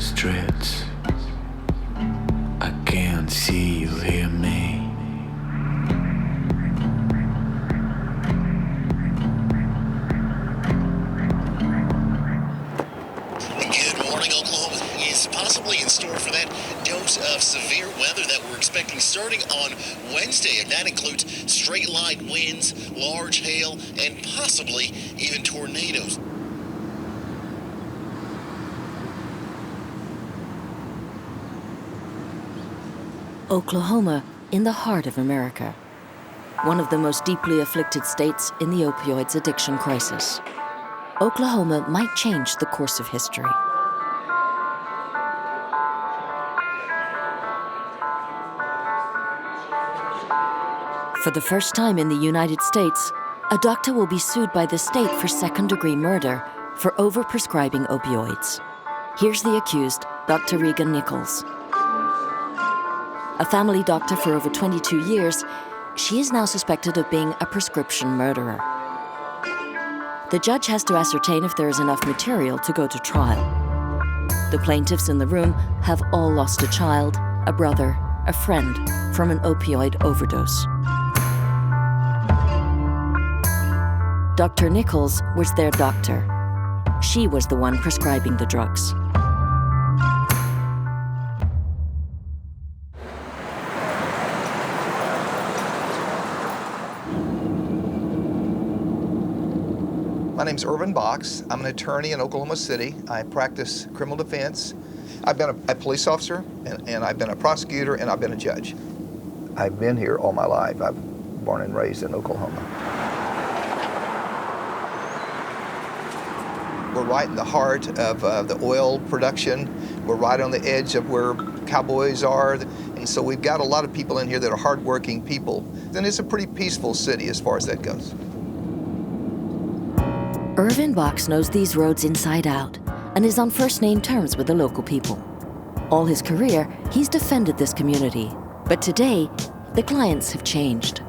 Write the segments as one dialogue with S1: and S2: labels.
S1: streets. I can't see you, hear me.
S2: Good morning, Oklahoma is possibly in store for that dose of severe weather that we're expecting starting on Wednesday, and that includes straight-line winds, large hail, and possibly even tornadoes.
S3: Oklahoma, in the heart of America, one of the most deeply afflicted states in the opioids addiction crisis. Oklahoma might change the course of history. For the first time in the United States, a doctor will be sued by the state for second-degree murder for over-prescribing opioids. Here's the accused, Dr. Regan Nichols. A family doctor for over 22 years, she is now suspected of being a prescription murderer. The judge has to ascertain if there is enough material to go to trial. The plaintiffs in the room have all lost a child, a brother, a friend from an opioid overdose. Dr. Nichols was their doctor. She was the one prescribing the drugs.
S4: My name's Irvin Box. I'm an attorney in Oklahoma City. I practice criminal defense. I've been a police officer, and I've been a prosecutor, and I've been a judge. I've been here all my life. I'm born and raised in Oklahoma. We're right in the heart of the oil production. We're right on the edge of where cowboys are. And so we've got a lot of people in here that are hardworking people. And it's a pretty peaceful city as far as that goes.
S3: Irvin Box knows these roads inside out and is on first-name terms with the local people. All his career, he's defended this community. But today, the clients have changed.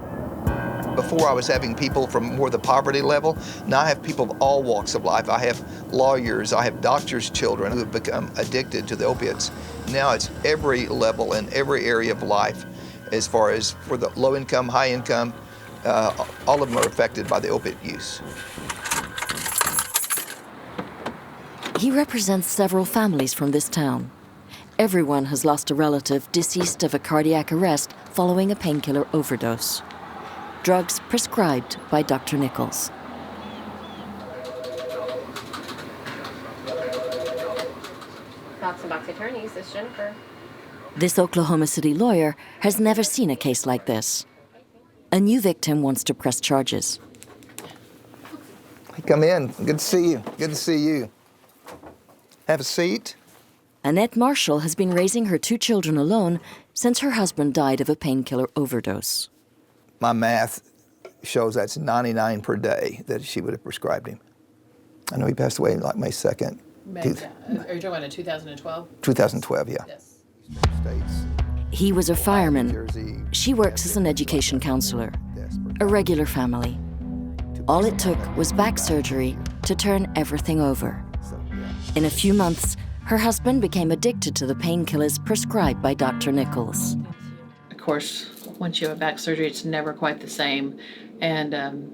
S4: Before I was having people from more the poverty level. Now I have people of all walks of life. I have lawyers, I have doctors' children who have become addicted to the opiates. Now it's every level and every area of life, as far as for the low income, high income, all of them are affected by the opiate use.
S3: He represents several families from this town. Everyone has lost a relative deceased of a cardiac arrest following a painkiller overdose. Drugs prescribed by Dr. Nichols.
S5: Box and Box Attorneys, this is Jennifer.
S3: This Oklahoma City lawyer has never seen a case like this. A new victim wants to press charges.
S4: Come in. Good to see you. Good to see you. Have a seat.
S3: Annette Marshall has been raising her 2 children alone since her husband died of a painkiller overdose.
S4: My math shows that's 99 per day that she would have prescribed him. I know he passed away like May 2nd.
S6: Are you talking about in 2012?
S4: 2012, yeah.
S6: Yes.
S4: States.
S3: He was a fireman.
S4: Jersey.
S3: She works as an education counselor. A regular family. All it took was back surgery to turn everything over. In a few months, her husband became addicted to the painkillers prescribed by Dr. Nichols.
S6: Of course, once you have a back surgery, it's never quite the same. And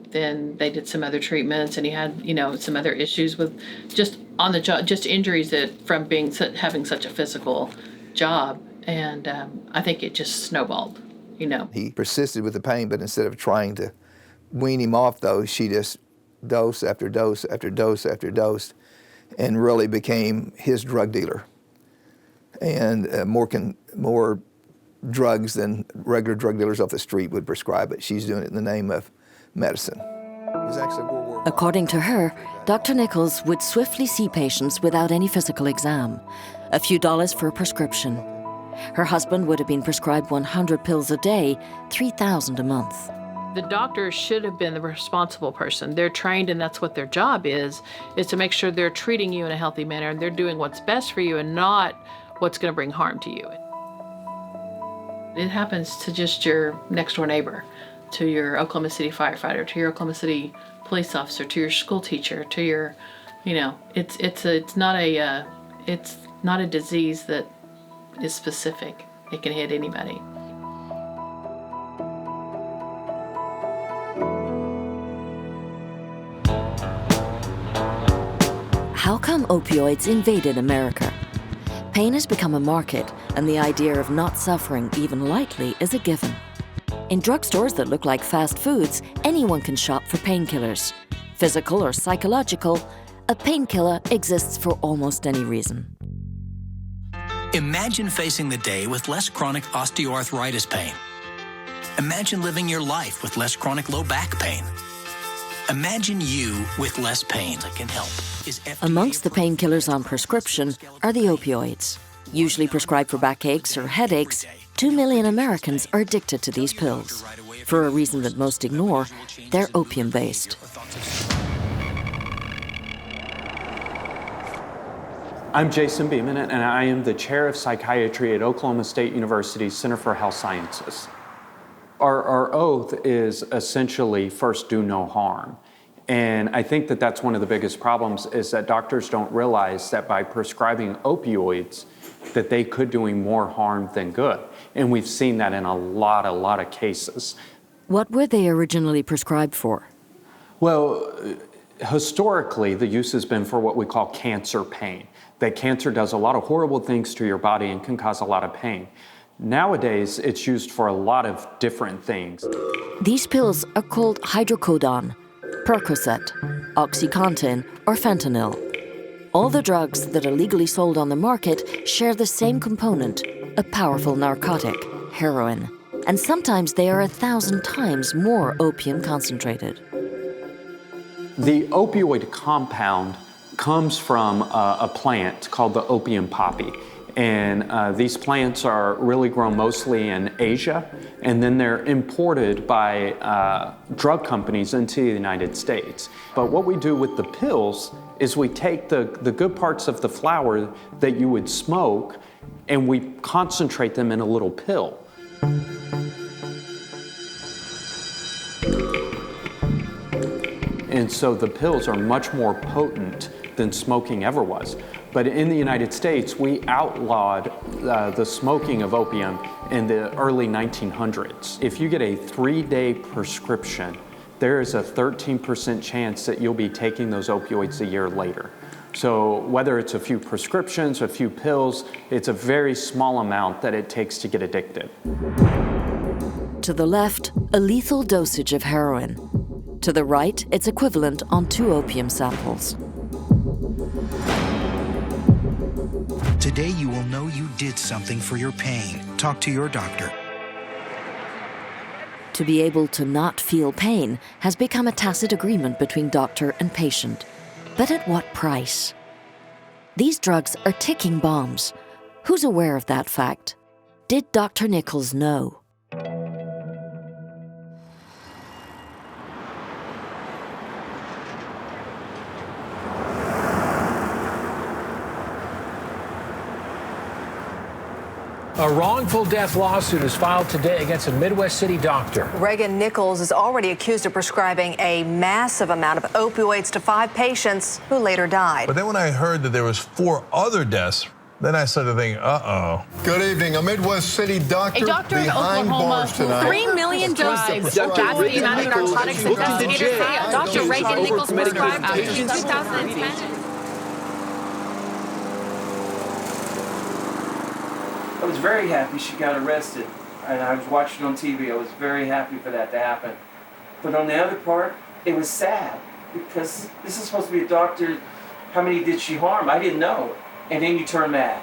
S6: then they did some other treatments, and he had, some other issues with just on the job, just injuries that from having such a physical job. And I think it just snowballed,
S4: He persisted with the pain, but instead of trying to wean him off those, she just dose after dose after dose after dose, and really became his drug dealer. And more drugs than regular drug dealers off the street would prescribe it. She's doing it in the name of medicine. It was actually World War I.
S3: According to her, Dr. Nichols would swiftly see patients without any physical exam, a few dollars for a prescription. Her husband would have been prescribed 100 pills a day, 3,000 a month.
S6: The doctor should have been the responsible person. They're trained, and that's what their job is to make sure they're treating you in a healthy manner and they're doing what's best for you and not what's going to bring harm to you. It happens to just your next door neighbor, to your Oklahoma City firefighter, to your Oklahoma City police officer, to your school teacher, to your, it's not a disease that is specific. It can hit anybody.
S3: How come opioids invaded America? Pain has become a market, and the idea of not suffering even lightly is a given. In drugstores that look like fast foods, anyone can shop for painkillers. Physical or psychological, a painkiller exists for almost any reason.
S7: Imagine facing the day with less chronic osteoarthritis pain. Imagine living your life with less chronic low back pain. Imagine you with less pain that can help.
S3: Amongst the painkillers on prescription are the opioids. Usually prescribed for backaches or headaches, 2 million Americans are addicted to these pills. For a reason that most ignore, they're opium-based.
S8: I'm Jason Beeman, and I am the chair of psychiatry at Oklahoma State University's Center for Health Sciences. Our oath is essentially first do no harm. And I think that that's one of the biggest problems is that doctors don't realize that by prescribing opioids, that they could doing more harm than good. And we've seen that in a lot of cases.
S3: What were they originally prescribed for?
S8: Well, historically, the use has been for what we call cancer pain. That cancer does a lot of horrible things to your body and can cause a lot of pain. Nowadays, it's used for a lot of different things.
S3: These pills are called hydrocodone, Percocet, Oxycontin, or Fentanyl. All the drugs that are legally sold on the market share the same component, a powerful narcotic, heroin. And sometimes they are 1,000 times more opium concentrated.
S8: The opioid compound comes from a plant called the opium poppy. And these plants are really grown mostly in Asia, and then they're imported by drug companies into the United States. But what we do with the pills is we take the good parts of the flower that you would smoke, and we concentrate them in a little pill. And so the pills are much more potent than smoking ever was. But in the United States, we outlawed the smoking of opium in the early 1900s. If you get a 3-day prescription, there is a 13% chance that you'll be taking those opioids a year later. So whether it's a few prescriptions, a few pills, it's a very small amount that it takes to get addicted.
S3: To the left, a lethal dosage of heroin. To the right, its equivalent on 2 opium samples.
S9: Today you will know you did something for your pain. Talk to your doctor.
S3: To be able to not feel pain has become a tacit agreement between doctor and patient. But at what price? These drugs are ticking bombs. Who's aware of that fact? Did Dr. Nichols know?
S10: A wrongful death lawsuit is filed today against a Midwest City doctor.
S11: Regan Nichols is already accused of prescribing a massive amount of opioids to 5 patients who later died.
S12: But then when I heard that there was 4 other deaths, then I started thinking, uh-oh.
S13: Good evening. A Midwest City doctor, behind bars tonight.
S5: 3 million doses. That's the amount of narcotics investigators say Dr. Regan Nichols prescribed between 2010.
S14: I was very happy she got arrested, and I was watching on TV. I was very happy for that to happen. But on the other part, it was sad, because this is supposed to be a doctor. How many did she harm? I didn't know. And then you turn mad.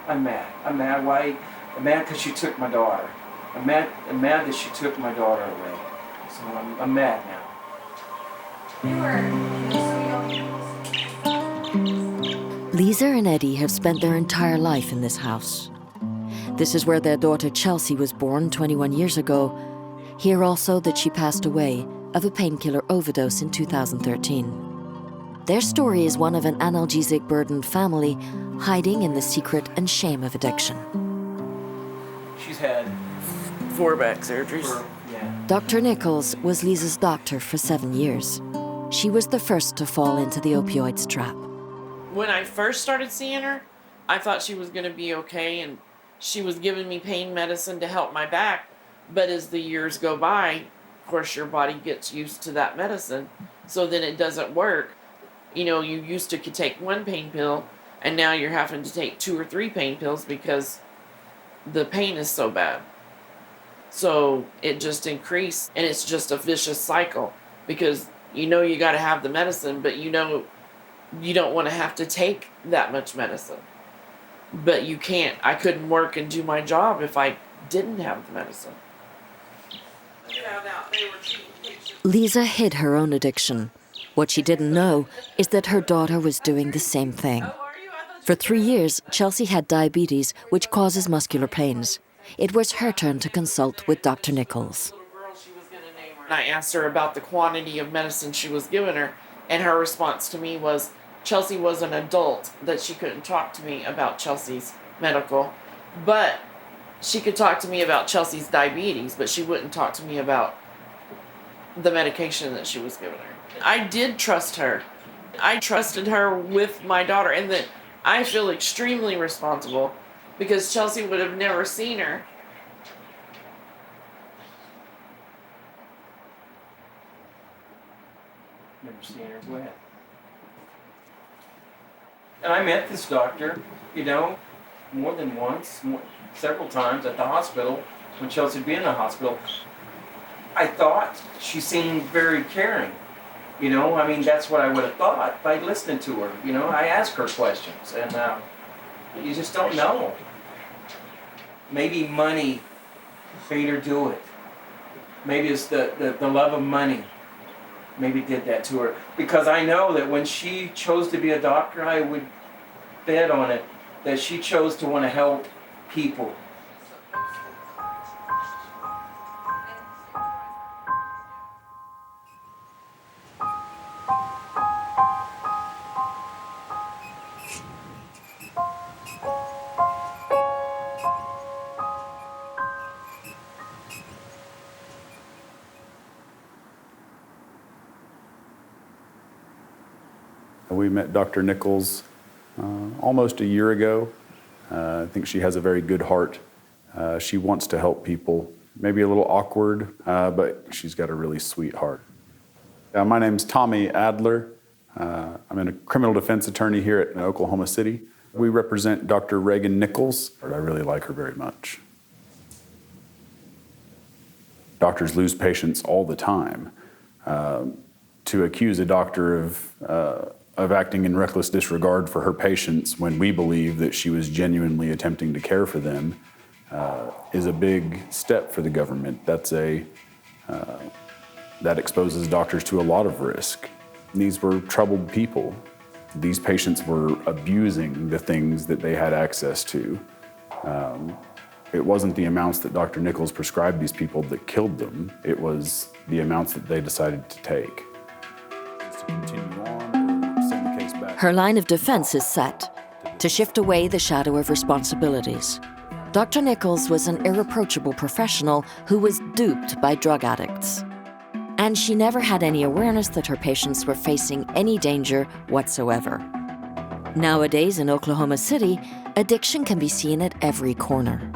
S14: I'm mad. I'm mad. Why? I'm mad because she took my daughter. I'm mad that she took my daughter away. So I'm mad now.
S3: Lisa and Eddie have spent their entire life in this house. This is where their daughter Chelsea was born 21 years ago. Here also that she passed away of a painkiller overdose in 2013. Their story is one of an analgesic-burdened family hiding in the secret and shame of addiction.
S14: She's had
S15: 4 back surgeries.
S3: Dr. Nichols was Lisa's doctor for 7 years. She was the first to fall into the opioids trap.
S15: When I first started seeing her, I thought she was going to be okay, and she was giving me pain medicine to help my back. But as the years go by, of course, your body gets used to that medicine, so then it doesn't work. You know, you used to could take one pain pill, and now you're having to take 2 or 3 pain pills because the pain is so bad. So it just increased, and it's just a vicious cycle because you know you got to have the medicine, but you know you don't want to have to take that much medicine. But you can't. I couldn't work and do my job if I didn't have the medicine.
S3: Lisa hid her own addiction. What she didn't know is that her daughter was doing the same thing. For 3 years, Chelsea had diabetes, which causes muscular pains. It was her turn to consult with Dr. Nichols.
S15: And I asked her about the quantity of medicine she was giving her, and her response to me was, Chelsea was an adult, that she couldn't talk to me about Chelsea's medical, but she could talk to me about Chelsea's diabetes, but she wouldn't talk to me about the medication that she was giving her. I did trust her. I trusted her with my daughter, and that I feel extremely responsible because Chelsea would have never seen her.
S14: Never seen her. Go ahead. And I met this doctor, you know, more than once, several times at the hospital when Chelsea would be in the hospital. I thought she seemed very caring. You know, I mean, that's what I would have thought by listening to her. You know, I asked her questions, and you just don't know. Maybe money made her do it. Maybe it's the love of money. Maybe did that to her. Because I know that when she chose to be a doctor, I would bet on it that she chose to want to help people.
S16: We met Dr. Nichols almost a year ago. I think she has a very good heart. She wants to help people. Maybe a little awkward, but she's got a really sweet heart. My name's Tommy Adler. I'm a criminal defense attorney here at Oklahoma City. We represent Dr. Regan Nichols. I really like her very much. Doctors lose patients all the time. To accuse a doctor of acting in reckless disregard for her patients when we believe that she was genuinely attempting to care for them is a big step for the government. That exposes doctors to a lot of risk. These were troubled people. These patients were abusing the things that they had access to. It wasn't the amounts that Dr. Nichols prescribed these people that killed them. It was the amounts that they decided to take.
S3: Her line of defense is set, to shift away the shadow of responsibilities. Dr. Nichols was an irreproachable professional who was duped by drug addicts. And she never had any awareness that her patients were facing any danger whatsoever. Nowadays in Oklahoma City, addiction can be seen at every corner.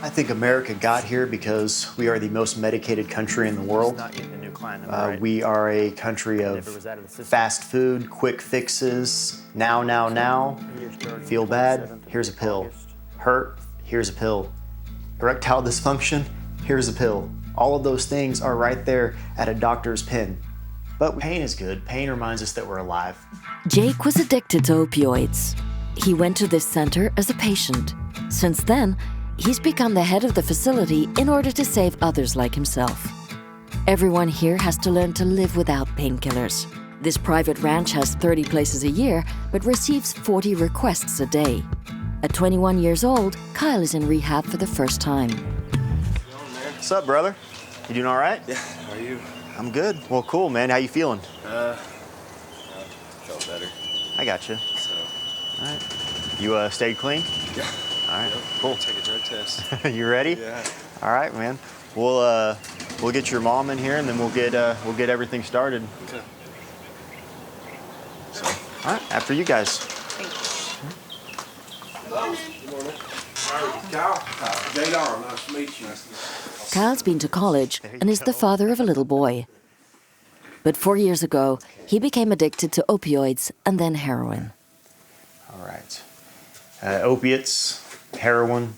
S17: I think America got here because we are the most medicated country in the world. We are a country of fast food, quick fixes, now. Feel bad? Here's a pill. Hurt? Here's a pill. Erectile dysfunction? Here's a pill. All of those things are right there at a doctor's pen. But pain is good. Pain reminds us that we're alive.
S3: Jake was addicted to opioids. He went to this center as a patient. Since then, he's become the head of the facility in order to save others like himself. Everyone here has to learn to live without painkillers. This private ranch has 30 places a year, but receives 40 requests a day. At 21 years old, Kyle is in rehab for the first time.
S17: What's up, brother? You doing all right?
S18: Yeah, how are you?
S17: I'm good. Well, cool, man. How you feeling?
S18: Felt better.
S17: I got you.
S18: So.
S17: All right. You stayed clean?
S18: Yeah.
S17: All right, cool.
S18: Take a drug test.
S17: You ready?
S18: Yeah.
S17: All right, man. We'll get your mom in here, and then we'll get everything started.
S18: Okay.
S17: So, all right, after you guys.
S18: Good morning. Kyle. J.R. Nice to meet you.
S3: Kyle's been to college and is the father of a little boy. But 4 years ago, he became addicted to opioids and then heroin.
S17: All right. Opiates, heroin,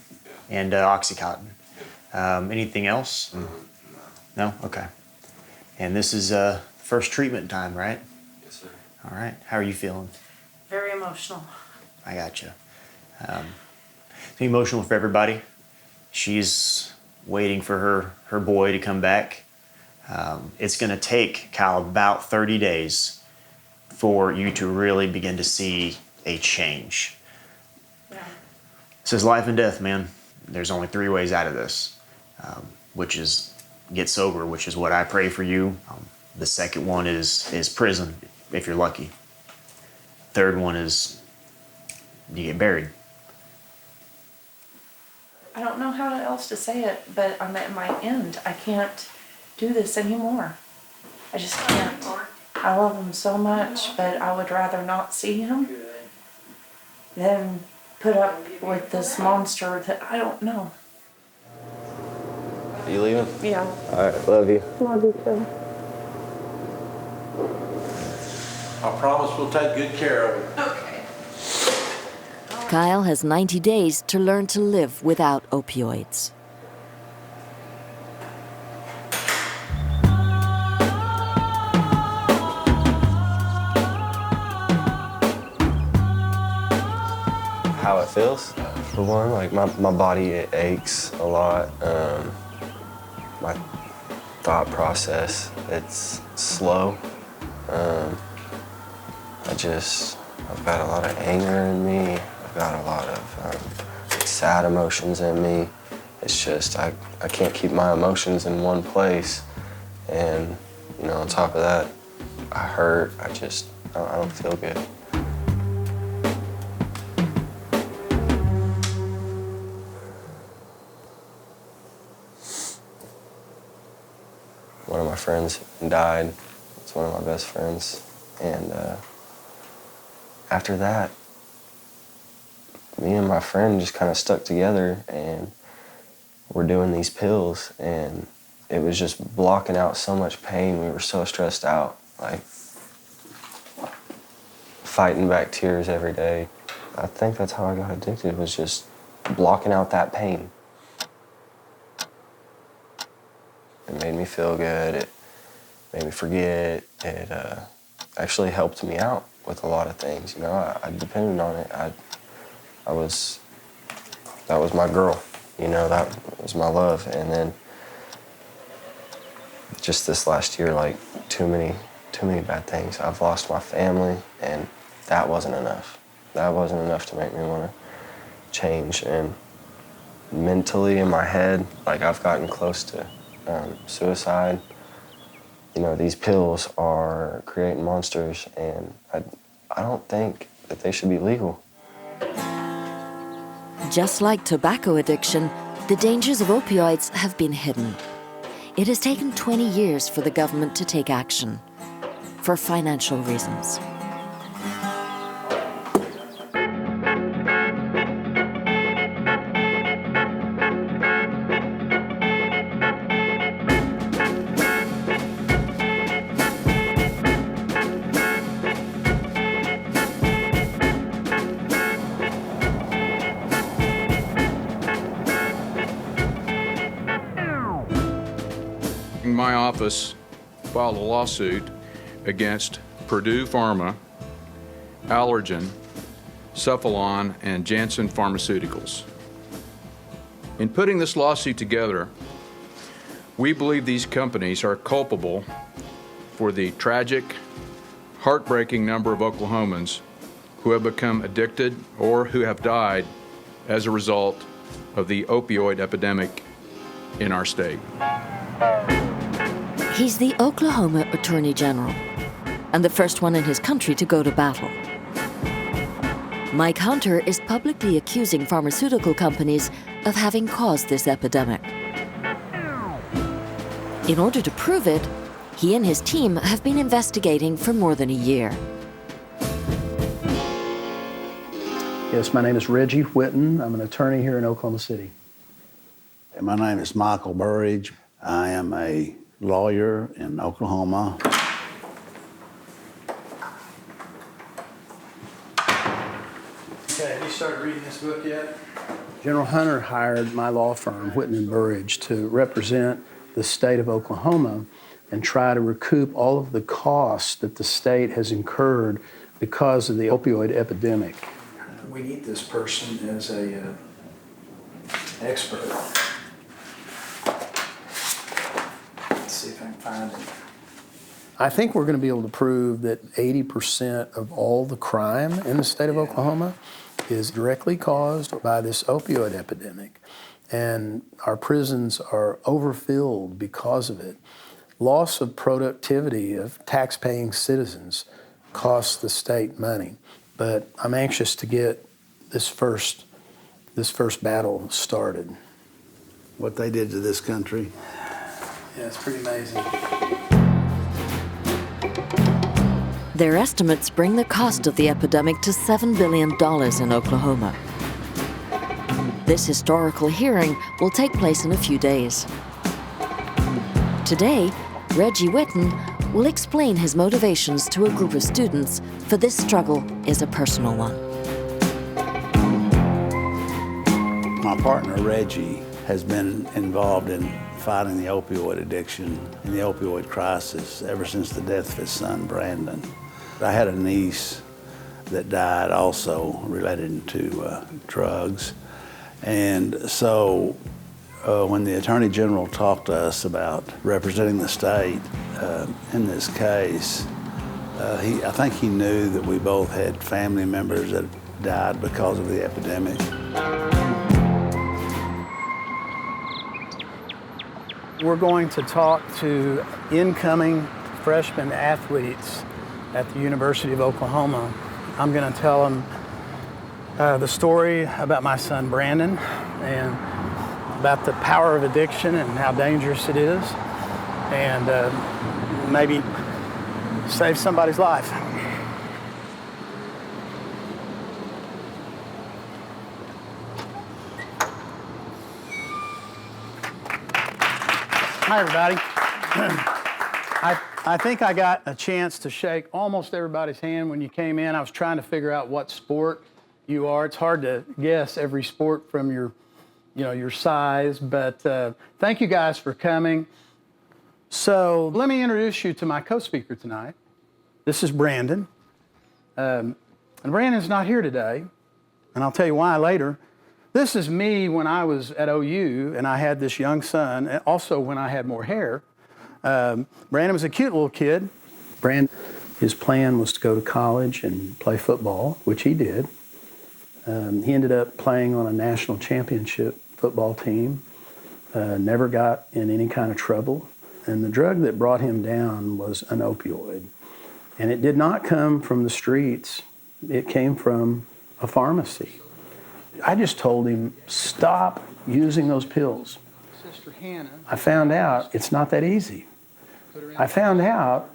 S17: and Oxycontin. Anything else? No? Okay. And this is first treatment time, right?
S18: Yes, sir.
S17: All right. How are you feeling?
S15: Very emotional.
S17: I got you. It's emotional for everybody. She's waiting for her boy to come back. It's going to take, Kyle, about 30 days for you to really begin to see a change.
S15: Yeah.
S17: This is life and death, man. There's only 3 ways out of this, which is get sober, which is what I pray for you. The second one is prison, if you're lucky. Third one is you get buried.
S15: I don't know how else to say it, but I'm at my end. I can't do this anymore. I just can't. I love him so much, but I would rather not see him than put up with this monster that I don't know.
S18: Are you leaving?
S15: Yeah.
S18: All right, love you.
S15: Love you too.
S18: I promise we'll take good care of it.
S15: Okay.
S3: Kyle has 90 days to learn to live without opioids.
S18: How it feels? For one, like my body, it aches a lot. My thought process, it's slow. I've got a lot of anger in me. I've got a lot of sad emotions in me. It's just, I can't keep my emotions in one place. And, you know, on top of that, I hurt. I don't feel good. One of my friends died. It's one of my best friends. And after that, me and my friend just kind of stuck together and we're doing these pills, and it was just blocking out so much pain. We were so stressed out, like fighting back tears every day. I think that's how I got addicted, was just blocking out that pain. It made me feel good. It made me forget. It actually helped me out with a lot of things. You know, I depended on it. That was my girl. You know, that was my love. And then just this last year, like too many bad things. I've lost my family, and that wasn't enough. That wasn't enough to make me want to change. And mentally in my head, like I've gotten close to suicide. You know, these pills are creating monsters, and I don't think that they should be legal.
S3: Just like tobacco addiction, the dangers of opioids have been hidden. It has taken 20 years for the government to take action, for financial reasons.
S19: My office filed a lawsuit against Purdue Pharma, Allergan, Cephalon, and Janssen Pharmaceuticals. In putting this lawsuit together, we believe these companies are culpable for the tragic, heartbreaking number of Oklahomans who have become addicted or who have died as a result of the opioid epidemic in our state.
S3: He's the Oklahoma Attorney General, and the first one in his country to go to battle. Mike Hunter is publicly accusing pharmaceutical companies of having caused this epidemic. In order to prove it, he and his team have been investigating for more than a year.
S20: Yes, my name is Reggie Whitten. I'm an attorney here in Oklahoma City.
S21: My name is Michael Burridge. I am a lawyer in Oklahoma.
S20: Okay, have you started reading this book yet? General Hunter hired my law firm, Whitten and Burridge, to represent the state of Oklahoma and try to recoup all of the costs that the state has incurred because of the opioid epidemic. We need this person as a expert. Let's see if I can find him. I think we're going to be able to prove that 80% of all the crime in the state of Oklahoma is directly caused by this opioid epidemic. And our prisons are overfilled because of it. Loss of productivity of tax-paying citizens costs the state money. But I'm anxious to get this first battle started.
S21: What they did to this country.
S20: Yeah, it's pretty amazing.
S3: Their estimates bring the cost of the epidemic to $7 billion in Oklahoma. This historical hearing will take place in a few days. Today, Reggie Whitten will explain his motivations to a group of students, for this struggle is a personal one.
S21: My partner, Reggie, has been involved in fighting the opioid addiction and the opioid crisis ever since the death of his son, Brandon. I had a niece that died also related to drugs. And so when the Attorney General talked to us about representing the state in this case, I think he knew that we both had family members that died because of the epidemic.
S20: We're going to talk to incoming freshman athletes at the University of Oklahoma. I'm going to tell them the story about my son Brandon and about the power of addiction and how dangerous it is, and maybe save somebody's life. Hi, everybody. I think I got a chance to shake almost everybody's hand when you came in. I was trying to figure out what sport you are. It's hard to guess every sport from your size, but thank you guys for coming. So let me introduce you to my co-speaker tonight. This is Brandon. And Brandon's not here today, and I'll tell you why later. This is me when I was at OU and I had this young son, and also when I had more hair. Brandon was a cute little kid. Brandon, his plan was to go to college and play football, which he did. He ended up playing on a national championship football team, never got in any kind of trouble. And the drug that brought him down was an opioid. And it did not come from the streets. It came from a pharmacy. I just told him, stop using those pills. I found out it's not that easy. I found out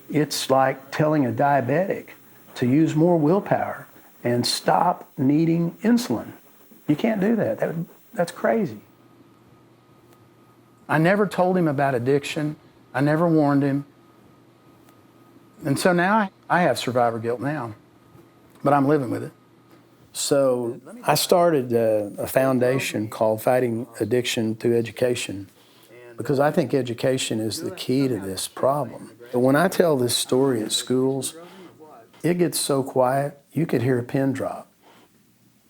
S20: it's like telling a diabetic to use more willpower and stop needing insulin. You can't do that. That's crazy. I never told him about addiction. I never warned him. And so now I have survivor guilt now, but I'm living with it. So I started a foundation called Fighting Addiction Through Education, because I think education is the key to this problem. But when I tell this story at schools, it gets so quiet, you could hear a pin drop.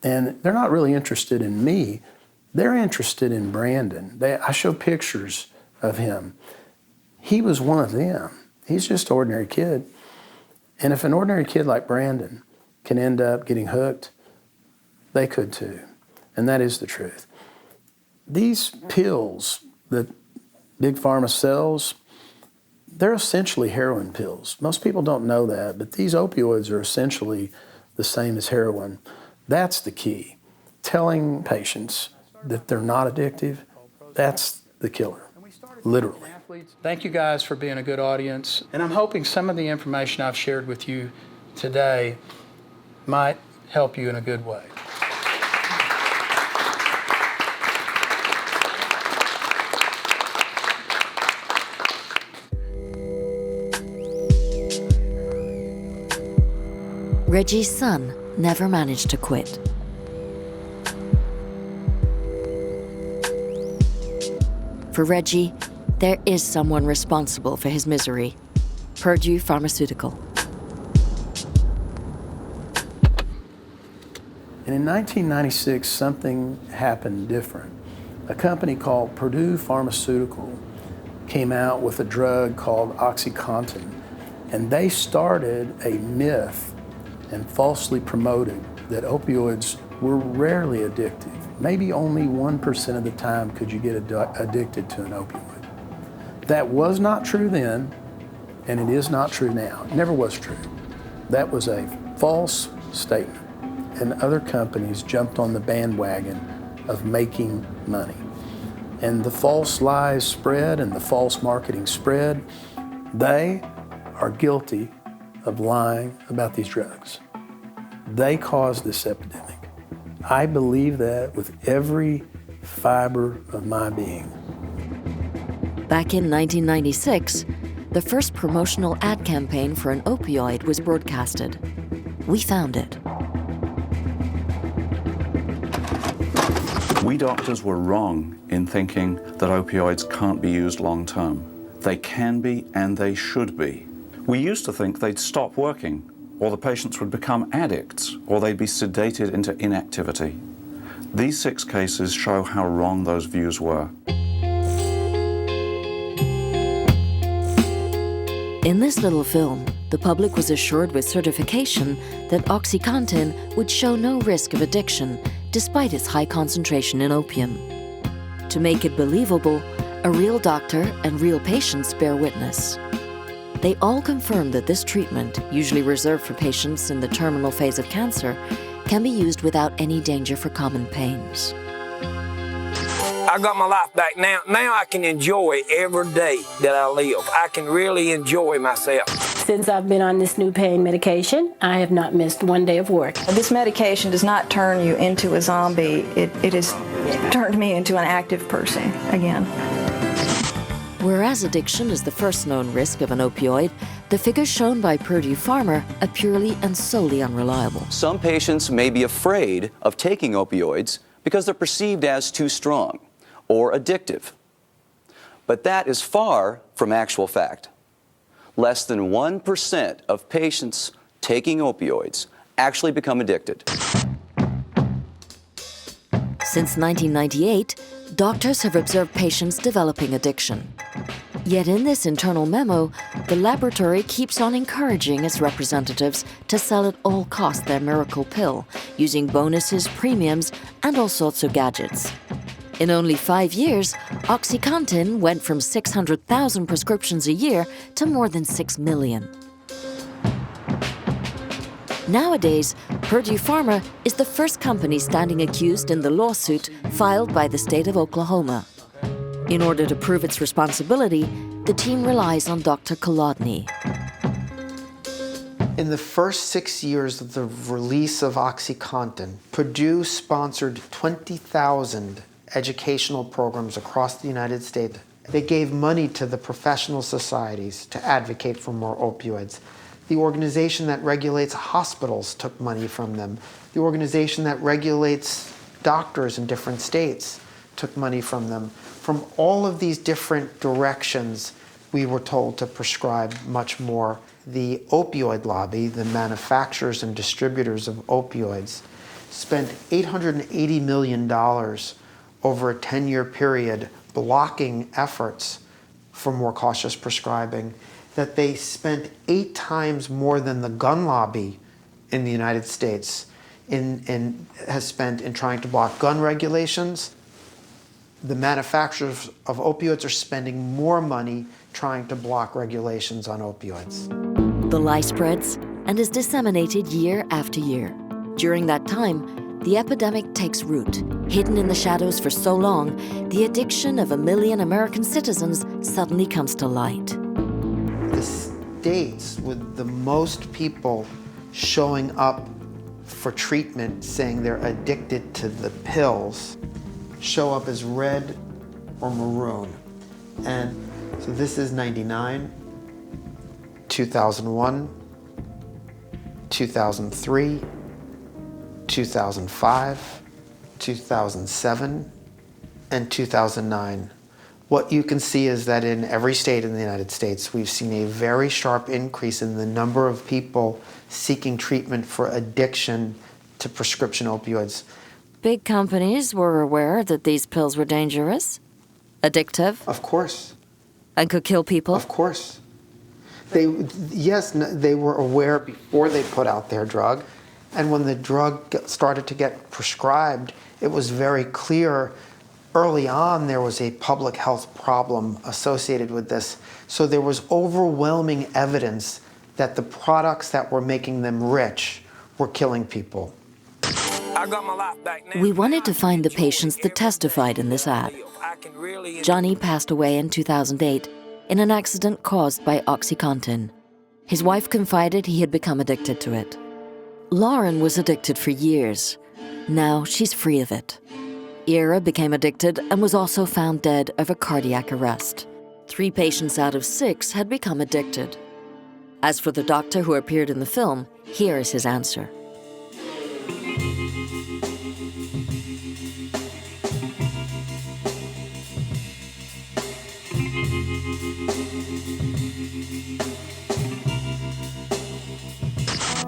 S20: And they're not really interested in me. They're interested in Brandon. I show pictures of him. He was one of them. He's just an ordinary kid. And if an ordinary kid like Brandon can end up getting hooked, they could too. And that is the truth. These pills that Big Pharma sells, they're essentially heroin pills. Most people don't know that, but these opioids are essentially the same as heroin. That's the key. Telling patients that they're not addictive, that's the killer, literally. Thank you guys for being a good audience, and I'm hoping some of the information I've shared with you today might help you in a good way.
S3: Reggie's son never managed to quit. For Reggie, there is someone responsible for his misery: Purdue Pharmaceutical.
S20: And in 1996, something happened different. A company called Purdue Pharmaceutical came out with a drug called Oxycontin, and they started a myth and falsely promoted that opioids were rarely addictive. Maybe only 1% of the time could you get addicted to an opioid. That was not true then, and it is not true now. It never was true. That was a false statement, and other companies jumped on the bandwagon of making money. And the false lies spread and the false marketing spread. They are guilty of lying about these drugs. They caused this epidemic. I believe that with every fiber of my being.
S3: Back in 1996, the first promotional ad campaign for an opioid was broadcasted. We found it.
S1: We doctors were wrong in thinking that opioids can't be used long term. They can be and they should be. We used to think they'd stop working, or the patients would become addicts, or they'd be sedated into inactivity. These 6 cases show how wrong those views were.
S3: In this little film, the public was assured with certification that Oxycontin would show no risk of addiction despite its high concentration in opium. To make it believable, a real doctor and real patients bear witness. They all confirm that this treatment, usually reserved for patients in the terminal phase of cancer, can be used without any danger for common pains.
S22: I got my life back now. Now I can enjoy every day that I live. I can really enjoy myself.
S23: Since I've been on this new pain medication, I have not missed one day of work.
S24: This medication does not turn you into a zombie. It has turned me into an active person again.
S3: Whereas addiction is the first known risk of an opioid, the figures shown by Purdue Pharma are purely and solely unreliable.
S25: Some patients may be afraid of taking opioids because they're perceived as too strong or addictive. But that is far from actual fact. Less than 1% of patients taking opioids actually become addicted.
S3: Since 1998, doctors have observed patients developing addiction. Yet in this internal memo, the laboratory keeps on encouraging its representatives to sell at all costs their miracle pill, using bonuses, premiums, and all sorts of gadgets. In only 5 years, Oxycontin went from 600,000 prescriptions a year to more than 6 million. Nowadays, Purdue Pharma is the first company standing accused in the lawsuit filed by the state of Oklahoma. In order to prove its responsibility, the team relies on Dr. Codeine.
S26: In the first 6 years of the release of Oxycontin, Purdue sponsored 20,000 educational programs across the United States. They gave money to the professional societies to advocate for more opioids. The organization that regulates hospitals took money from them. The organization that regulates doctors in different states took money from them. From all of these different directions, we were told to prescribe much more. The opioid lobby, the manufacturers and distributors of opioids, spent $880 million over a 10-year period blocking efforts for more cautious prescribing, that they spent 8 times more than the gun lobby in the United States has spent in trying to block gun regulations. The manufacturers of opioids are spending more money trying to block regulations on opioids.
S3: The lie spreads, and is disseminated year after year. During that time, the epidemic takes root. Hidden in the shadows for so long, the addiction of 1 million American citizens suddenly comes to light.
S26: The states with the most people showing up for treatment saying they're addicted to the pills show up as red or maroon. And so this is 99, 2001, 2003, 2005, 2007, and 2009. What you can see is that in every state in the United States, we've seen a very sharp increase in the number of people seeking treatment for addiction to prescription opioids.
S3: Big companies were aware that these pills were dangerous, addictive.
S26: Of course.
S3: And could kill people.
S26: Of course. They were aware before they put out their drug. And when the drug started to get prescribed, it was very clear early on there was a public health problem associated with this. So there was overwhelming evidence that the products that were making them rich were killing people.
S22: I got my life back now.
S3: We wanted to find the patients that testified in this ad. Johnny passed away in 2008 in an accident caused by Oxycontin. His wife confided he had become addicted to it. Lauren was addicted for years. Now she's free of it. Ira became addicted and was also found dead of a cardiac arrest. 3 patients out of 6 had become addicted. As for the doctor who appeared in the film, here is his answer.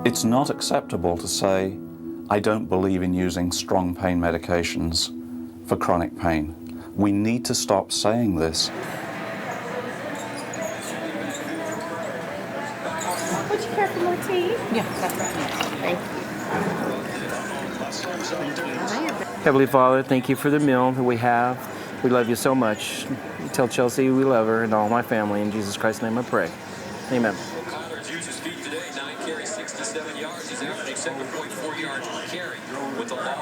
S1: It's not acceptable to say, I don't believe in using strong pain medications for chronic pain. We need to stop saying this.
S2: Would you care for more tea?
S5: Yeah, definitely. Thank you.
S4: Heavenly Father, thank you for the meal that we have. We love you so much. Tell Chelsea we love her and all my family. In Jesus Christ's name I pray. Amen.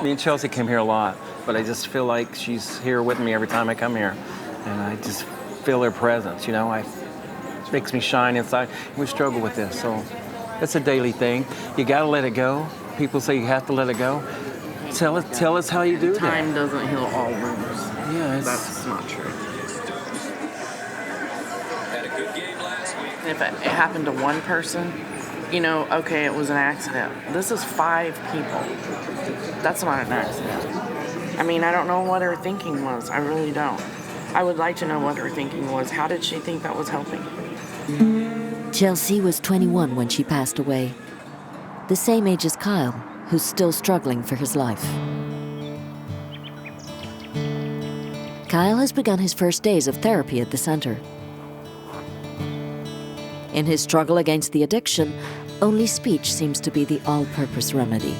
S4: Me and Chelsea came here a lot, but I just feel like she's here with me every time I come here. And I just feel her presence, you know. It makes me shine inside. We struggle with this, so it's a daily thing. You gotta let it go. People say you have to let it go. Tell us how you do that.
S15: Time doesn't heal all wounds.
S4: Yeah,
S15: that's not true. If it happened to one person, you know, okay, it was an accident. This is 5 people. That's not an accident. I mean, I don't know what her thinking was. I really don't. I would like to know what her thinking was. How did she think that was helping?
S3: Chelsea was 21 when she passed away. The same age as Kyle, who's still struggling for his life. Kyle has begun his first days of therapy at the center. In his struggle against the addiction, only speech seems to be the all-purpose remedy.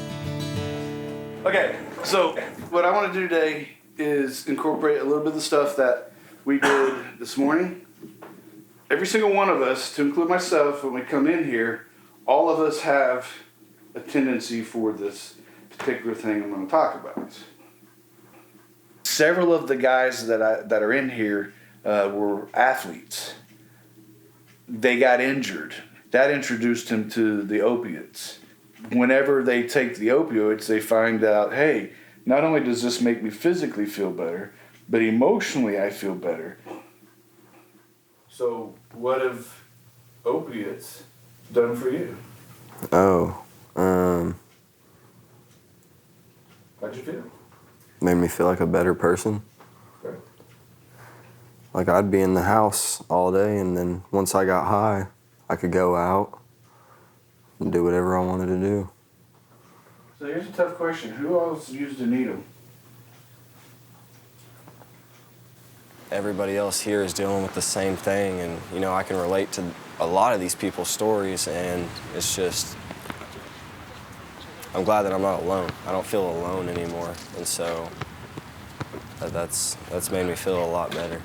S6: Okay, so what I want to do today is incorporate a little bit of the stuff that we did this morning. Every single one of us, to include myself, when we come in here, all of us have a tendency for this particular thing I'm going to talk about. Several of the guys that are in here were athletes. They got injured. That introduced him to the opiates. Whenever they take the opioids, they find out, hey, not only does this make me physically feel better, but emotionally I feel better. So what have opiates done for you? How'd you feel?
S18: Made me feel like a better person.
S6: Okay.
S18: Like I'd be in the house all day, and then once I got high, I could go out and do whatever I wanted to do.
S6: So here's a tough question. Who else used a needle?
S18: Everybody else here is dealing with the same thing, and you know, I can relate to a lot of these people's stories, and it's just, I'm glad that I'm not alone. I don't feel alone anymore, and so that's made me feel a lot better.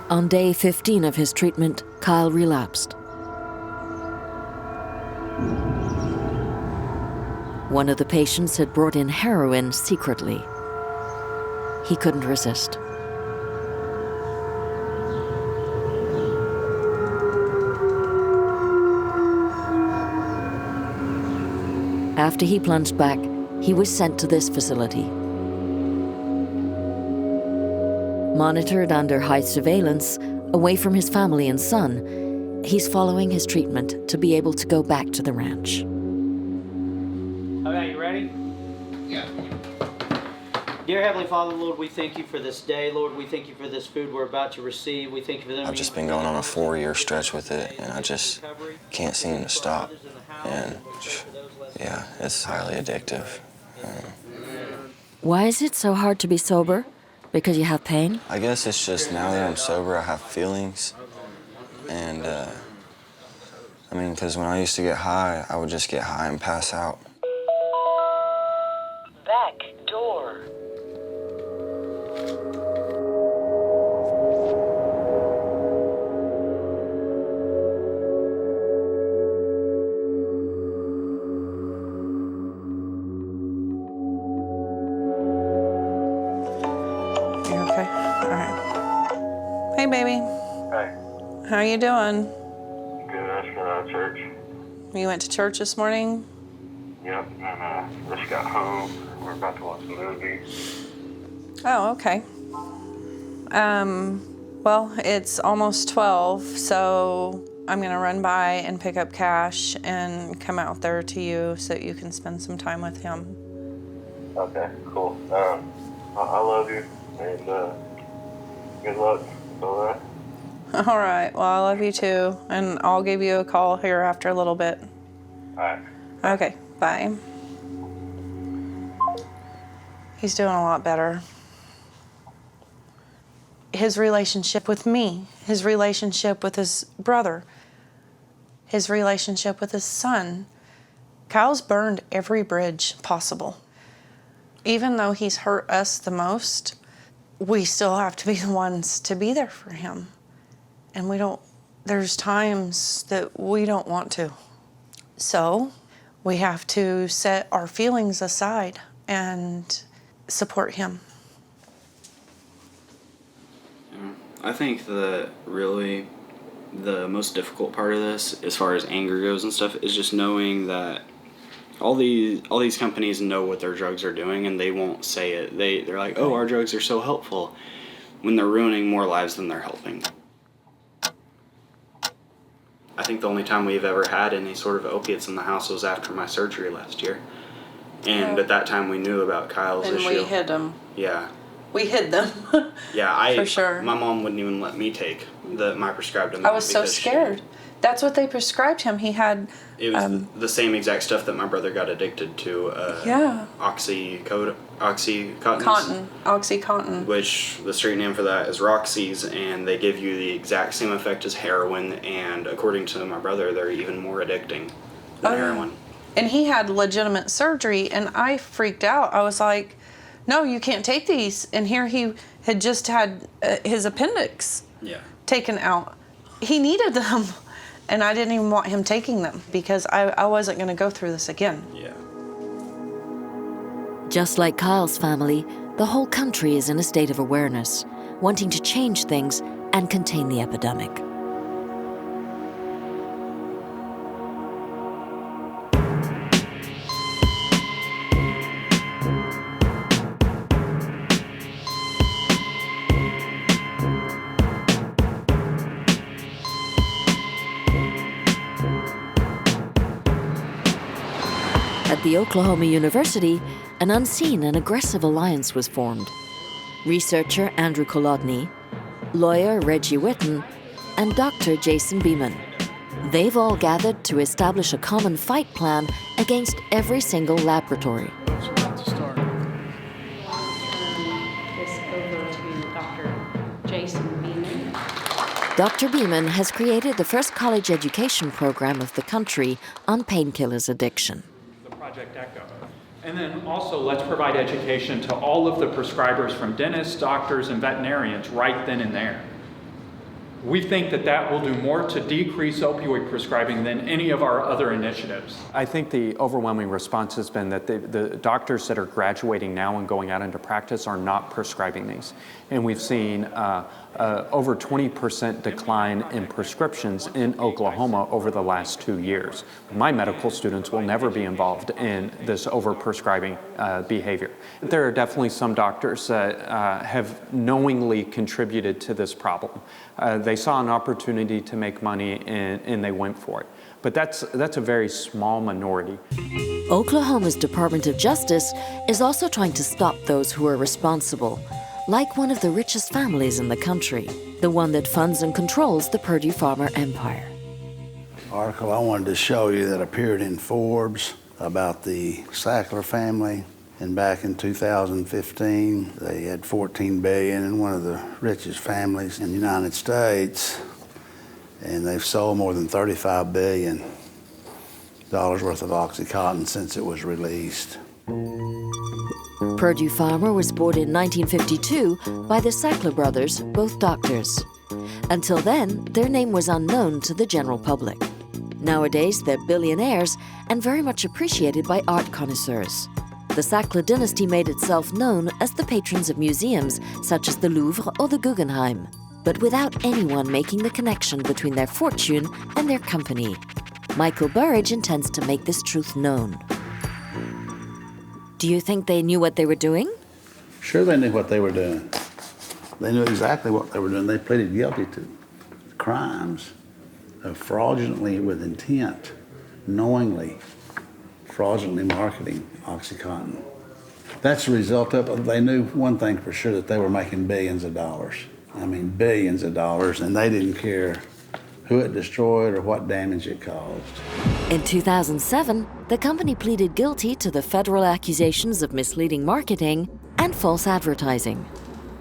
S3: On day 15 of his treatment, Kyle relapsed. One of the patients had brought in heroin secretly. He couldn't resist. After he plunged back, he was sent to this facility. Monitored under high surveillance, away from his family and son, he's following his treatment to be able to go back to the ranch.
S7: Okay, you ready?
S8: Yeah.
S7: Dear Heavenly Father, Lord, we thank you for this day. Lord, we thank you for this food we're about to receive. We thank you for them.
S18: I've just been going on a 4-year stretch with it, and I just can't seem to stop. And yeah, it's highly addictive.
S3: Why is it so hard to be sober? Because you have pain?
S18: I guess it's just now that I'm sober, I have feelings. And I mean, because when I used to get high, I would just get high and pass out.
S3: Back door.
S9: You okay? All right. Hey, baby.
S10: Hey.
S9: How are you doing?
S10: Good. I just got out of church.
S9: You went to church this morning?
S10: Yep. And just got home. We're about to watch a movie.
S9: Oh, okay. Well, it's almost 12, so I'm gonna run by and pick up Cash and come out there to you so that you can spend some time with him.
S10: Okay, cool. I love you, and good luck. All right.
S9: All right, well, I love you too, and I'll give you a call here after a little bit.
S10: All right.
S9: Okay, bye. He's doing a lot better. His relationship with me, his relationship with his brother, his relationship with his son. Kyle's burned every bridge possible. Even though he's hurt us the most, we still have to be the ones to be there for him. And there's times that we don't want to. So we have to set our feelings aside and support him.
S11: I think that really the most difficult part of this, as far as anger goes and stuff, is just knowing that all these companies know what their drugs are doing, and they won't say it. They're like, oh, our drugs are so helpful, when they're ruining more lives than they're helping. I think the only time we've ever had any sort of opiates in the house was after my surgery last year. And at that time we knew about Kyle's issue.
S9: And we hid them.
S11: Yeah.
S9: We hid them.
S11: Yeah,
S9: For sure.
S11: My mom wouldn't even let me take my prescribed amount.
S9: I was so scared. That's what they prescribed him. He had...
S11: It was the same exact stuff that my brother got addicted to.
S9: Yeah.
S11: Oxycontin.
S9: Oxycontin.
S11: Which the street name for that is Roxy's, and they give you the exact same effect as heroin, and according to my brother, they're even more addicting than heroin.
S9: And he had legitimate surgery, and I freaked out. I was like, no, you can't take these. And here he had just had his appendix taken out. He needed them. And I didn't even want him taking them because I wasn't going to go through this again.
S11: Yeah.
S3: Just like Kyle's family, the whole country is in a state of awareness, wanting to change things and contain the epidemic. At the Oklahoma University, an unseen and aggressive alliance was formed. Researcher Andrew Kolodny, lawyer Reggie Whitten, and Dr. Jason Beeman. They've all gathered to establish a common fight plan against every single laboratory.
S2: This over to Dr. Jason Beeman.
S3: Dr. Beeman has created the first college education program of the country on painkillers addiction.
S12: Project Echo. And then also let's provide education to all of the prescribers from dentists, doctors, and veterinarians right then and there. We think that that will do more to decrease opioid prescribing than any of our other initiatives.
S8: I think the overwhelming response has been that the doctors that are graduating now and going out into practice are not prescribing these. And we've seen over 20% decline in prescriptions in Oklahoma over the last 2 years. My medical students will never be involved in this over-prescribing behavior. There are definitely some doctors that have knowingly contributed to this problem. They saw an opportunity to make money and they went for it. But that's a very small minority.
S3: Oklahoma's Department of Justice is also trying to stop those who are responsible, like one of the richest families in the country, the one that funds and controls the Purdue Pharma empire.
S21: Article I wanted to show you that appeared in Forbes about the Sackler family. And back in 2015, they had $14 billion and one of the richest families in the United States. And they've sold more than $35 billion worth of Oxycontin since it was released.
S3: Purdue Pharma was bought in 1952 by the Sackler brothers, both doctors. Until then, their name was unknown to the general public. Nowadays, they're billionaires and very much appreciated by art connoisseurs. The Sackler dynasty made itself known as the patrons of museums such as the Louvre or the Guggenheim, but without anyone making the connection between their fortune and their company. Michael Burridge intends to make this truth known. Do you think they knew what they were doing?
S21: Sure they knew what they were doing. They knew exactly what they were doing. They pleaded guilty to crimes of fraudulently with intent, knowingly, fraudulently marketing Oxycontin. That's the result of, they knew one thing for sure, that they were making billions of dollars. I mean, billions of dollars, and they didn't care who it destroyed or what damage it caused.
S3: In 2007, the company pleaded guilty to the federal accusations of misleading marketing and false advertising.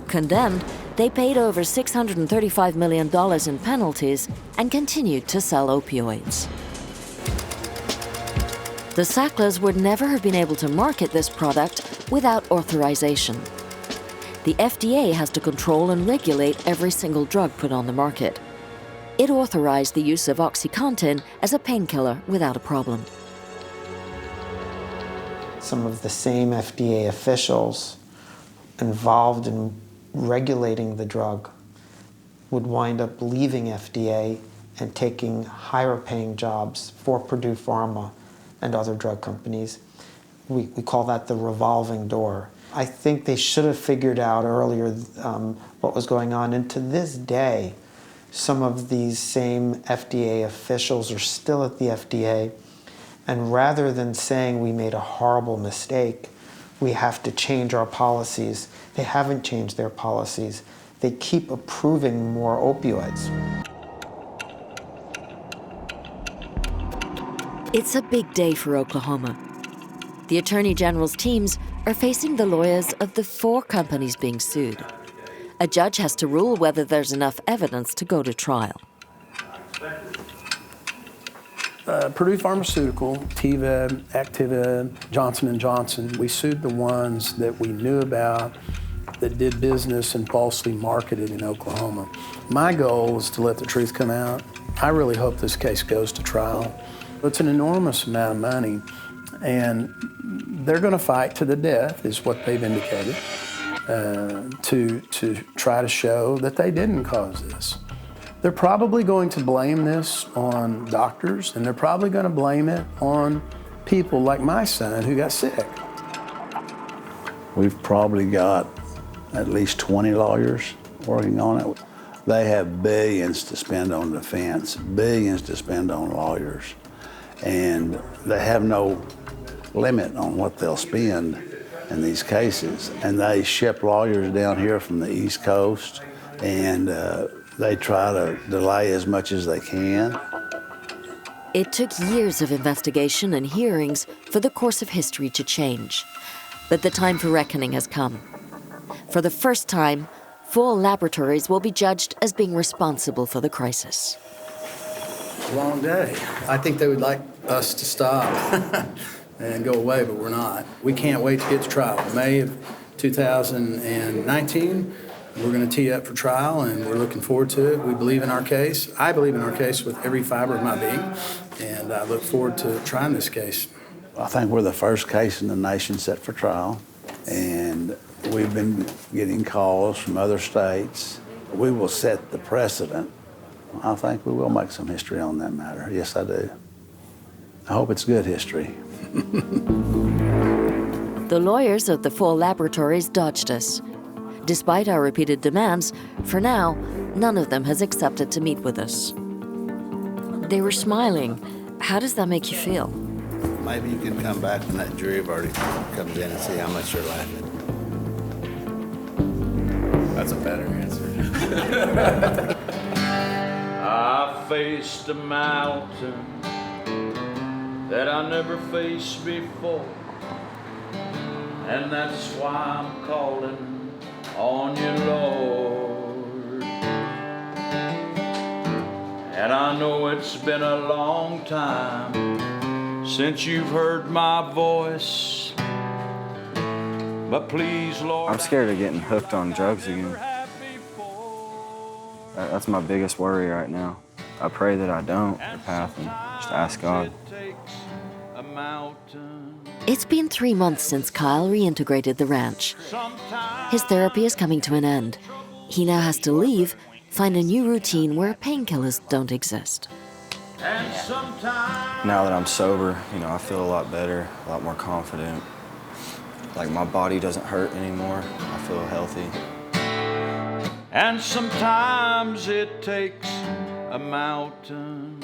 S3: Condemned, they paid over $635 million in penalties and continued to sell opioids. The Sacklers would never have been able to market this product without authorization. The FDA has to control and regulate every single drug put on the market. It authorized the use of Oxycontin as a painkiller without a problem.
S26: Some of the same FDA officials involved in regulating the drug would wind up leaving FDA and taking higher paying jobs for Purdue Pharma and other drug companies. We call that the revolving door. I think they should have figured out earlier what was going on, and to this day, some of these same FDA officials are still at the FDA, and rather than saying we made a horrible mistake, we have to change our policies, they haven't changed their policies. They keep approving more opioids.
S3: It's a big day for Oklahoma. The Attorney General's teams are facing the lawyers of the 4 companies being sued. A judge has to rule whether there's enough evidence to go to trial.
S20: Purdue Pharmaceutical, Teva, Activa, Johnson & Johnson, we sued the ones that we knew about that did business and falsely marketed in Oklahoma. My goal is to let the truth come out. I really hope this case goes to trial. It's an enormous amount of money, and they're going to fight to the death, is what they've indicated, to try to show that they didn't cause this. They're probably going to blame this on doctors, and they're probably going to blame it on people like my son who got sick.
S21: We've probably got at least 20 lawyers working on it. They have billions to spend on defense, billions to spend on lawyers, and they have no limit on what they'll spend in these cases. And they ship lawyers down here from the East Coast, and they try to delay as much as they can.
S3: It took years of investigation and hearings for the course of history to change. But the time for reckoning has come. For the first time, 4 laboratories will be judged as being responsible for the crisis.
S20: Long day. I think they would like us to stop and go away, but we're not. We can't wait to get to trial. May of 2019, We're going to tee up for trial, and we're looking forward to it. We believe in our case. I believe in our case with every fiber of my being, and I look forward to trying this case.
S21: I think we're the first case in the nation set for trial, and we've been getting calls from other states. We will set the precedent. I think we will make some history on that matter. Yes, I do. I hope it's good history.
S3: The lawyers of the 4 laboratories dodged us. Despite our repeated demands, for now, none of them has accepted to meet with us. They were smiling. How does that make you feel?
S21: Maybe you can come back when that jury verdict comes in and see how much you're laughing.
S13: That's a better answer.
S14: I faced a mountain that I never faced before, and that's why I'm calling on you, Lord. And I know it's been a long time since you've heard my voice, but please, Lord.
S11: I'm scared of getting hooked on drugs again. That's my biggest worry right now. I pray that I don't the path and just ask God.
S3: It's been 3 months since Kyle reintegrated the ranch. His therapy is coming to an end. He now has to leave, find a new routine where painkillers don't exist.
S11: Now that I'm sober, I feel a lot better, a lot more confident. Like my body doesn't hurt anymore. I feel healthy.
S14: And sometimes it takes a mountain.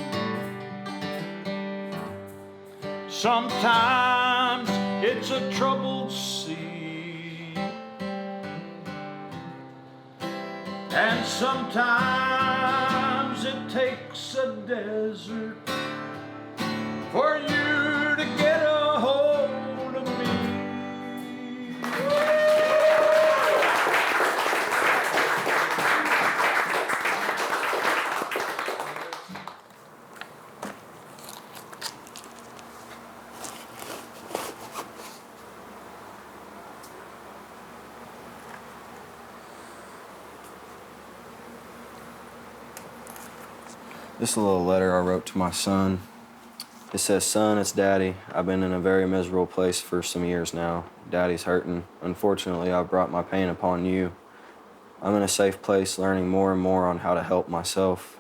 S14: Sometimes it's a troubled sea. And sometimes it takes a desert for you to get a hold of me.
S11: This is a little letter I wrote to my son. It says, "Son, it's Daddy. I've been in a very miserable place for some years now. Daddy's hurting. Unfortunately, I've brought my pain upon you. I'm in a safe place learning more and more on how to help myself.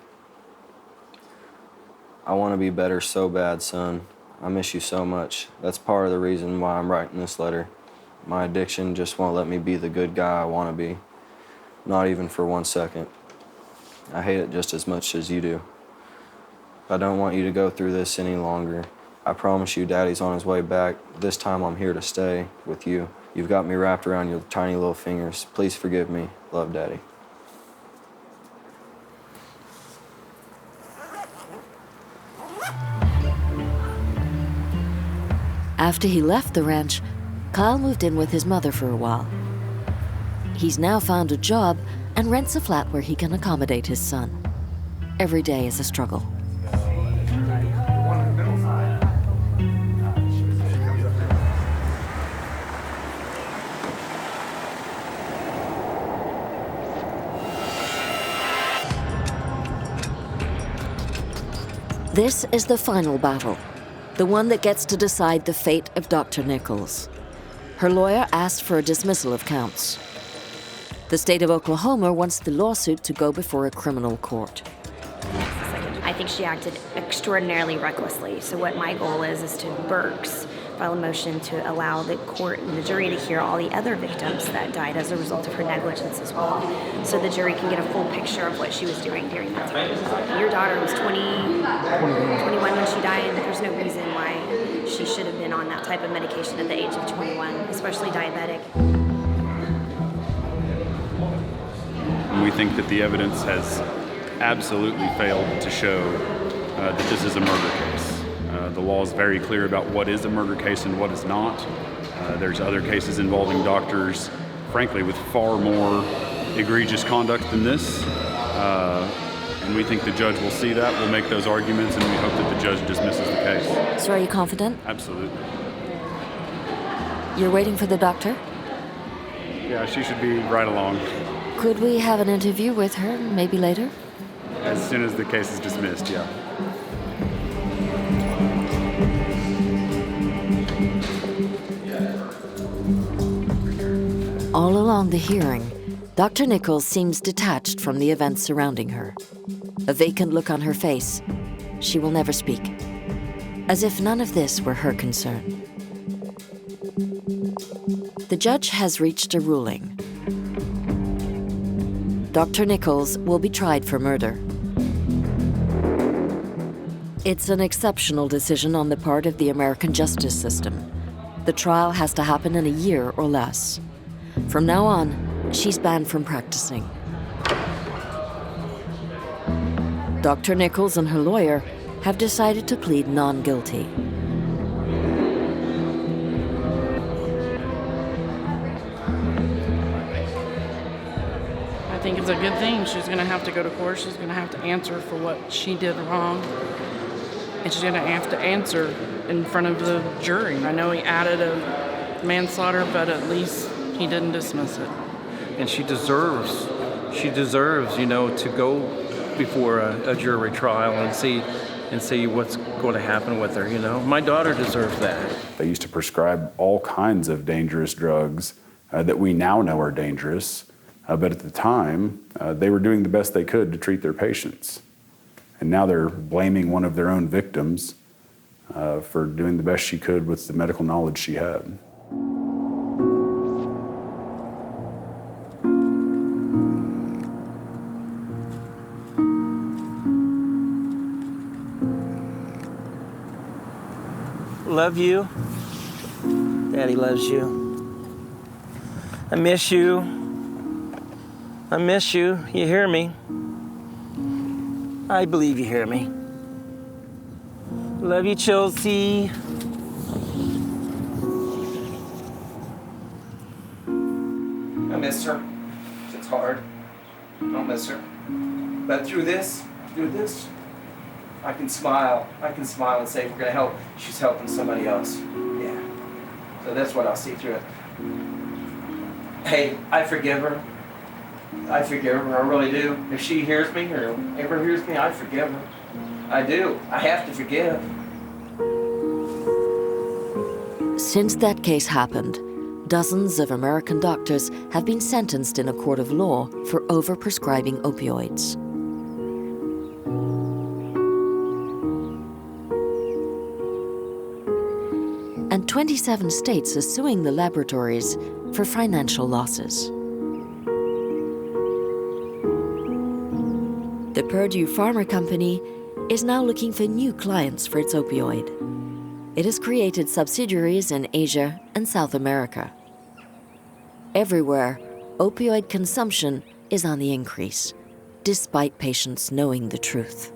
S11: I want to be better so bad, son. I miss you so much. That's part of the reason why I'm writing this letter. My addiction just won't let me be the good guy I want to be. Not even for 1 second. I hate it just as much as you do. I don't want you to go through this any longer. I promise you Daddy's on his way back. This time I'm here to stay with you. You've got me wrapped around your tiny little fingers. Please forgive me. Love, Daddy."
S3: After he left the ranch, Kyle moved in with his mother for a while. He's now found a job and rents a flat where he can accommodate his son. Every day is a struggle. This is the final battle, the one that gets to decide the fate of Dr. Nichols. Her lawyer asked for a dismissal of counts. The state of Oklahoma wants the lawsuit to go before a criminal court.
S16: I think she acted extraordinarily recklessly. So what my goal is to Burks file a motion to allow the court and the jury to hear all the other victims that died as a result of her negligence as well. So the jury can get a full picture of what she was doing during that time. Your daughter was 21 when she died, and there's no reason why she should have been on that type of medication at the age of 21, especially diabetic.
S17: We think that the evidence has absolutely failed to show that this is a murder case. The law is very clear about what is a murder case and what is not. There's other cases involving doctors, frankly, with far more egregious conduct than this. And we think the judge will see that, will make those arguments, and we hope that the judge dismisses the case.
S3: So are you confident?
S17: Absolutely.
S3: You're waiting for the doctor?
S17: Yeah, she should be right along.
S3: Could we have an interview with her, maybe later?
S17: As soon as the case is dismissed, yeah.
S3: All along the hearing, Dr. Nichols seems detached from the events surrounding her. A vacant look on her face. She will never speak. As if none of this were her concern. The judge has reached a ruling. Dr. Nichols will be tried for murder. It's an exceptional decision on the part of the American justice system. The trial has to happen in a year or less. From now on, she's banned from practicing. Dr. Nichols and her lawyer have decided to plead non-guilty.
S1: I think it's a good thing. She's going to have to go to court. She's going to have to answer for what she did wrong. And she's going to have to answer in front of the jury. I know he added a manslaughter, but at least he didn't dismiss it.
S4: And she deserves, to go before a jury trial and see what's going to happen with her, My daughter deserves that.
S17: They used to prescribe all kinds of dangerous drugs that we now know are dangerous, but at the time, they were doing the best they could to treat their patients. And now they're blaming one of their own victims for doing the best she could with the medical knowledge she had.
S4: Love you. Daddy loves you. I miss you. I miss you. You hear me? I believe you hear me. Love you, Chelsea. I miss her. It's hard. I don't miss her. But through this, I can smile. I can smile and say, if we're going to help, she's helping somebody else. Yeah. So that's what I'll see through it. Hey, I forgive her. I forgive her, I really do. If she hears me or ever hears me, I forgive her. I do. I have to forgive.
S3: Since that case happened, dozens of American doctors have been sentenced in a court of law for over-prescribing opioids. And 27 states are suing the laboratories for financial losses. The Purdue Pharma Company is now looking for new clients for its opioid. It has created subsidiaries in Asia and South America. Everywhere, opioid consumption is on the increase, despite patients knowing the truth.